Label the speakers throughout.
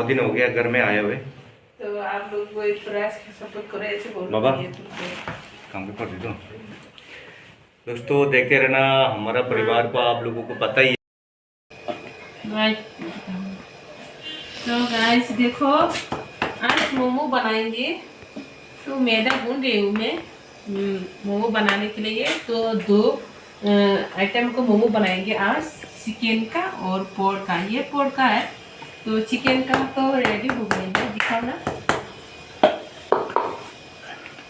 Speaker 1: दिन हो गया घर में आए हुए।
Speaker 2: तो आप लोग वो एक प्रयास सपोर्ट करो, ऐसे बोल
Speaker 1: बाबा काम पे कर दो। दोस्तों देखते रहना हमारा परिवार को, आप लोगों को पता ही है।
Speaker 2: तो गाइस देखो, आज मोमो बनाएंगे। तो मैदा गूंद रही हूँ मैं मोमो बनाने के लिए। तो दो आइटम को मोमो बनाएंगे आज, चिकन का और पोर्क का। ये पोर्क का है, तो चिकन का तो रेडी हो गई है, दिखाओ ना।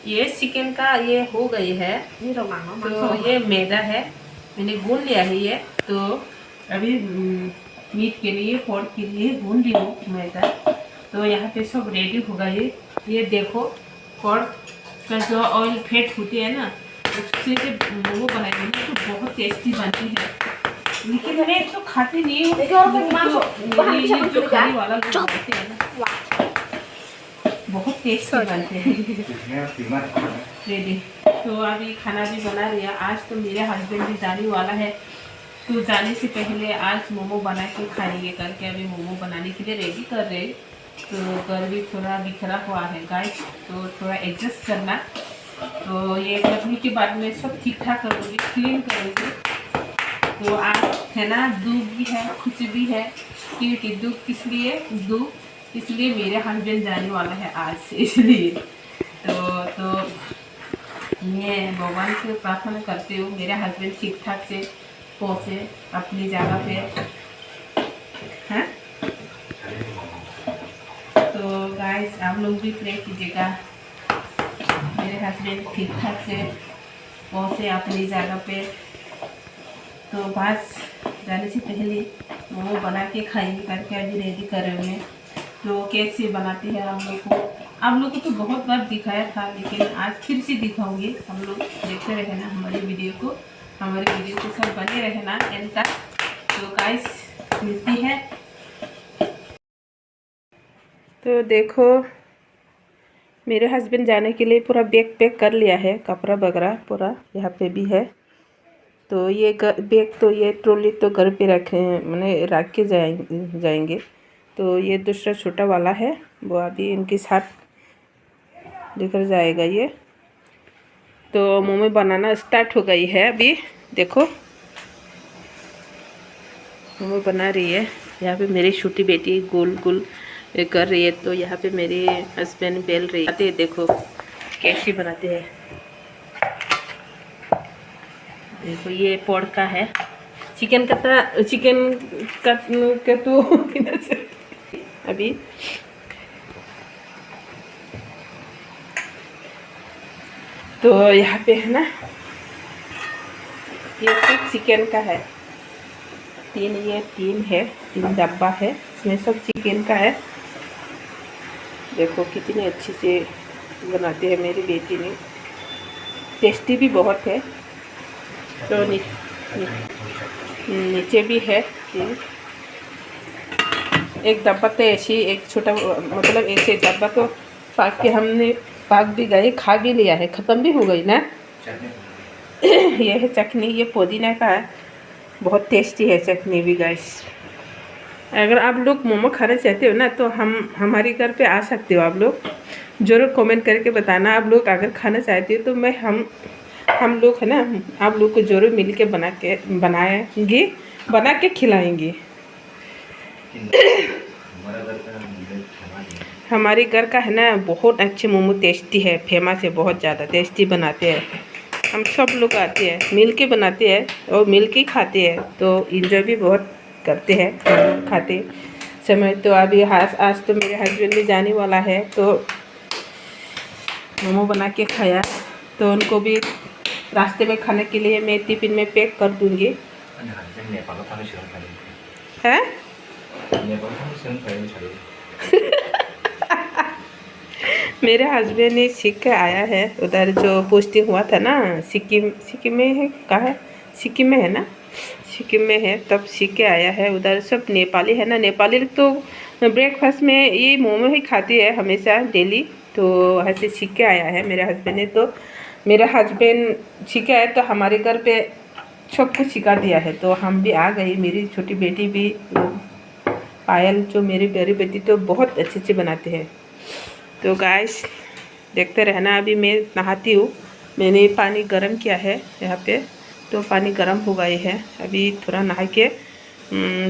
Speaker 2: ये चिकन का ये हो गई है। तो ये मैदा है, मैंने गूंद लिया है ये। तो अभी मीट के लिए, पोर्क के लिए गूंद रही हूँ मैदा। तो यहाँ पे सब रेडी होगा। ये देखो, पोर्क का जो ऑयल फेट होती है ना, उससे जब मोमो बनाएंगे ना तो बहुत टेस्टी बनती है। लेकिन मैं तो खाती नहीं हूँ, ये जो खाने वाला लोग बनाते हैं ना बहुत टेस्टी बनते हैं। रेडी। तो अभी खाना भी बना रही है। आज तो मेरे हस्बैंड भी जाने वाला है, तो जाने से पहले आज मोमो बना के खाएंगे करके अभी मोमो बनाने के लिए रेडी कर रहे। तो घर भी थोड़ा बिखरा हुआ है गाइस, तो थोड़ा एडजस्ट करना। तो ये करने के बाद में सब ठीक ठाक करूँगी, क्लीन करूँगी। तो आज है ना, दूध भी है, कुछ भी है। क्योंकि दूध किस लिए, दूध इसलिए मेरे हस्बैंड जाने वाला है आज से, इसलिए। तो मैं भगवान से प्रार्थना करती हूँ मेरे हस्बैंड ठीक ठाक से पहुँचे अपनी जगह पे, हैं। तो गाइस आप लोग भी प्रे कीजिएगा मेरे हस्बैंड ठीक ठाक से पहुँचे अपनी जगह पे। तो बस जाने से पहले मोमो बना के खाएंगे करके अभी रेडी कर रहे हैं। तो कैसे बनाते हैं आप लोग को तो बहुत बार दिखाया था, लेकिन आज फिर से दिखाऊंगी। हम लोग देखते रहना हमारे वीडियो को, सब बने रहना एंड तक। तो गाइस मिलती है। तो देखो मेरे हस्बैंड जाने के लिए पूरा बैग पैक कर लिया है, कपड़ा वगैरह पूरा यहाँ पे भी है। तो ये बैग तो ये ट्रॉली तो घर पे रखे, मैंने रख के जाएंगे। तो ये दूसरा छोटा वाला है, वो अभी इनके साथ लेकर जाएगा ये। तो मोमो बनाना स्टार्ट हो गई है अभी। देखो मोमो बना रही है। यहाँ पे मेरी छोटी बेटी गोल गोल कर रही है। तो यहाँ पे मेरे हस्बैंड बेल रही है। देखो कैसे बनाते हैं। देखो ये पोर्क का है, चिकन का तो किधर से अभी। तो यहाँ पे है ना, ये सब चिकन का है। तीन डब्बा है, इसमें सब चिकन का है। देखो कितनी अच्छी से बनाते हैं मेरी बेटी ने, टेस्टी भी बहुत है। तो नीचे भी है एक डब्बा। तो ऐसी एक छोटा, मतलब ऐसे डब्बा तो हमने पाक भी गए, खा भी लिया है, ख़त्म भी हो गई ना। ये है चटनी, ये पुदीना का है, बहुत टेस्टी है चटनी भी गाइस। अगर आप लोग मोमो खाना चाहते हो ना तो हमारे घर पे आ सकते हो। आप लोग ज़रूर कमेंट करके बताना, आप लोग अगर खाना चाहते हो तो मैं हम लोग है ना, आप लोग को ज़रूर मिल के बना के खिलाएंगे। हमारे घर का है ना बहुत अच्छे मोमो, टेस्टी है, फेमस है, बहुत ज़्यादा टेस्टी बनाते हैं। हम सब लोग आते हैं, मिल के बनाते हैं और मिल के खाते हैं। तो इंजॉय भी बहुत करते हैं खाते समय। तो अभी आज तो मेरे हस्बैंड भी जाने वाला है, तो मोमो बना के खाया। तो उनको भी रास्ते में खाने के लिए मैं टिफिन में पैक कर दूँगी। है मेरे हस्बैंड ने सीख के आया है, उधर जो पोस्टिंग हुआ था ना, सिक्किम में है, कहाँ है, सिक्किम में है ना, सिक्किम में है, तब सीख के आया है। उधर सब नेपाली है ना, नेपाली तो ब्रेकफास्ट में ये मोमो ही खाती है हमेशा डेली। तो ऐसे सीख के आया है मेरे हस्बैंड ने। तो मेरा हस्बैंड सीखा है तो हमारे घर पे सब कुछ सिखा दिया है। तो हम भी आ गई, मेरी छोटी बेटी भी पायल जो मेरी प्यारी बेटी तो बहुत अच्छे बनाते हैं। तो गाइस देखते रहना। अभी मैं नहाती हूँ। मैंने पानी गर्म किया है यहाँ पे, तो पानी गर्म हो गई है। अभी थोड़ा नहा के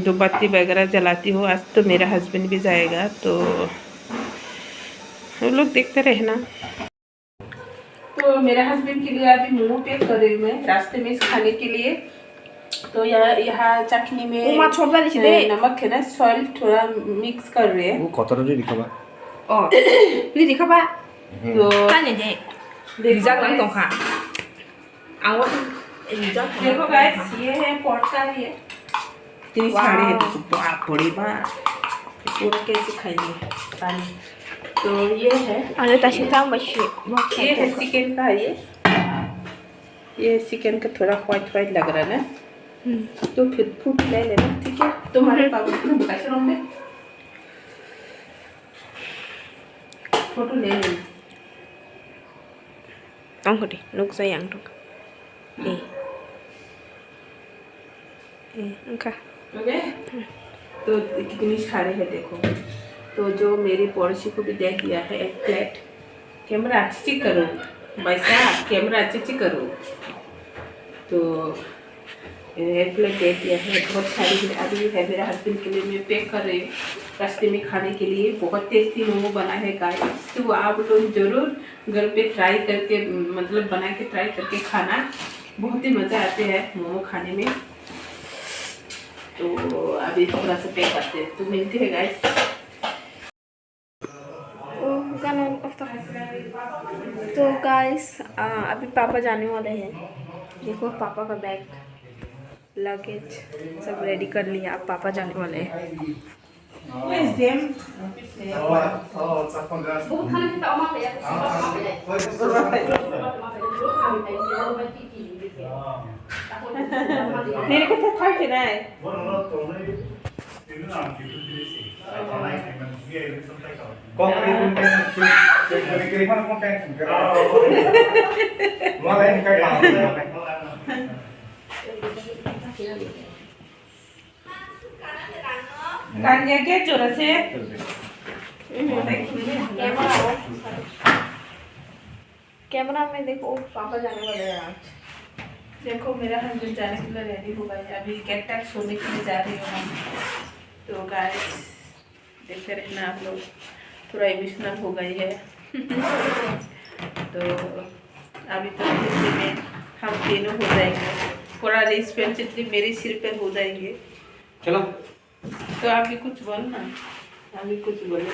Speaker 2: दो बत्ती वगैरह जलाती हूँ। आज तो मेरा हस्बैंड भी जाएगा, तो हम लोग देखते रहना। तो मेरा हस्बैंड के लिए अभी मोमो पैक कर रही हूँ मैं रास्ते में खाने के लिए। तो यहाँ चटनी में नमक है ना, सॉल्ट थोड़ा मिक्स कर रहे हैं।
Speaker 1: वो कतरा जो दिखा बा
Speaker 2: तो देखो गाइस, ये है पॉटका ही है। इतनी साड़ी है, देखो बाप बड़ी बात, पूरा कैसे खाएंगे पानी। तो ये है, ये है चिकन का। ये चिकन का थोड़ा व्हाइट व्हाइट लग रहा है ना, तो फिर फूट ले लेना, ठीक है। तुम्हारे पापा में फोटो ले लेना। ओके, तो कितनी सारे है देखो। तो जो मेरी पड़ोसी को भी दे दिया है एक प्लेट। कैमरा अच्छी करो भाई साहब, कैमरा अच्छी करो। तो एक प्लेट दे दिया है, बहुत सारी अभी है। मेरे हस्बैंड के लिए मैं पैक कर रही हूँ रास्ते में खाने के लिए। बहुत टेस्टी मोमो बना है गाइस, तो आप लोग जरूर घर पे ट्राई करके, मतलब बना के ट्राई करके खाना। बहुत ही मज़ा आते हैं मोमो खाने में। तो अभी थोड़ा सा पैक करते हैं, तो मिलते हैं गाइस।
Speaker 3: तो गाइस अभी पापा जाने वाले हैं। देखो पापा का बैग, लगेज सब रेडी कर लिया। अब पापा जाने वाले हैं।
Speaker 2: मेरे को तो था कि नहीं क्या जोर से
Speaker 3: कैमरा में देखो पापा जाने वाले हैं आज।
Speaker 2: देखो मेरा हस्बैंड जाने के लिए रेडी हो गए। अभी गेट टैक्स होने के लिए जा रही हूँ हम। तो गाइस देखते रहना आप लोग। थोड़ा इमोशनल हो गई है। तो अभी तो जितने में हम तीनों हो जाएंगे, पूरा रिस्पॉन्सिबिलिटी मेरे सिर पर हो जाएंगे।
Speaker 1: चलो,
Speaker 2: तो आप भी कुछ बोलना, अभी कुछ बोलो।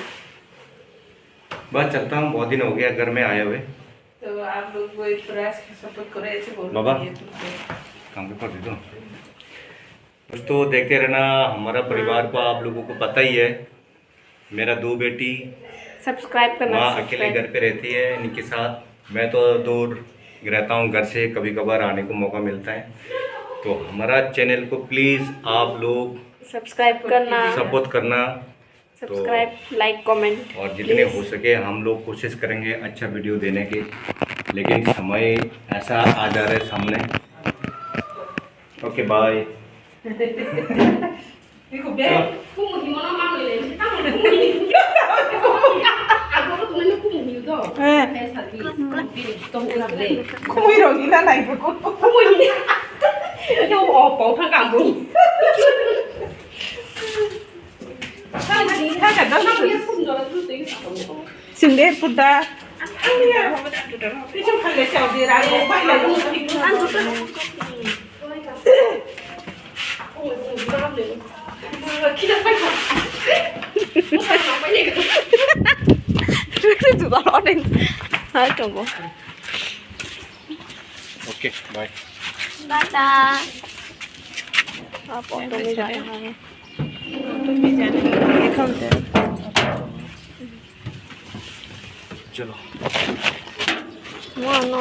Speaker 1: बस चलता हूँ, बहुत दिन हो गया घर में आए हुए।
Speaker 2: तो आप लोग वो थोड़ा सपोर्ट करो, ऐसे बोलो
Speaker 1: बाबा
Speaker 2: तो।
Speaker 1: काम पे कर दे दो। दोस्तों देखते रहना हमारा परिवार को, आप लोगों को पता ही है। मेरा 2 बेटी,
Speaker 3: सब्सक्राइब करना।
Speaker 1: माँ अकेले घर पे रहती है इनके साथ। मैं तो दूर रहता हूँ घर से, कभी कभार आने को मौका मिलता है। तो हमारा चैनल को प्लीज़ आप लोग
Speaker 3: सब्सक्राइब करना,
Speaker 1: सपोर्ट करना।
Speaker 3: Subscribe, like, comment.
Speaker 1: और जितने हो सके हम लोग कोशिश करेंगे अच्छा वीडियो देने की, लेकिन समय ऐसा आ जा रहा है सामने। Okay bye.
Speaker 2: देखो bag Kumuy rồi gila này của cô. Kumuy. Cho bỏ thằng cảm bụng. Thằng cả đó nó Sừng đen phun ta. Đi trong thằng để chào gì ra cũng phải là không ăn chút nữa.
Speaker 3: tụi tao nó đi hết rồi cô.
Speaker 1: Okay bye.
Speaker 3: Tata. आप auto में जा रहे हैं।
Speaker 1: चलो।
Speaker 3: No.